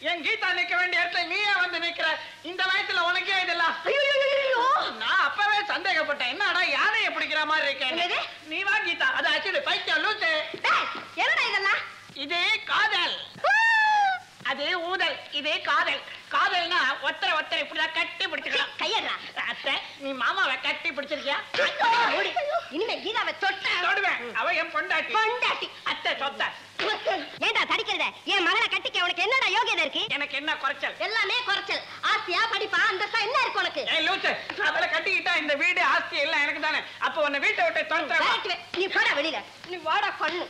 என் கீதா நிக்க வேண்டிய இடத்துல நீயே வந்து நிக்கிற. இந்த வயசுல உனக்கே இதெல்லாம். நான் அப்பவே சந்தேகப்பட்டேன், என்னடா யானையை பிடிக்கிற மாதிரி இருக்கேன். நீ வா கீதா. அது ஆக்சுவலி பைத்தியம் லூசு. என்னடா இதெல்லாம்? இது காதல், அது ஊதல், இது காதல். காதல்னா ஒத்தரை இப்படிதான் கட்டி பிடிச்சிக்கலாம். கையறா. அத்தை, நீ மாமாவை கட்டி பிடிச்சிருக்கியா? இனிமே கீதாவை தொடுவேன். அவ என் பொண்டாட்டி. அத்தை சொத்த. ஏண்டா தடிக்கிறத? என் மகளை கட்டிக்க உனக்கு என்னடா யோகியதை இருக்கு? எனக்கு என்ன குறைச்சல்? எல்லாமே குறைச்சல். ஆஸ்தியா படிப்பா அந்தஸ்தா என்ன இருக்கு உனக்கு? ஏய் லூசு, அவளை கட்டிக்கிட்டா இந்த வீடு ஆஸ்தி எல்லாம் எனக்கு தானே. அப்ப உன்னை வீட்டை விட்டு தொலைச்சா நீ போடா வெளியில. நீ வாடா பண்ணு.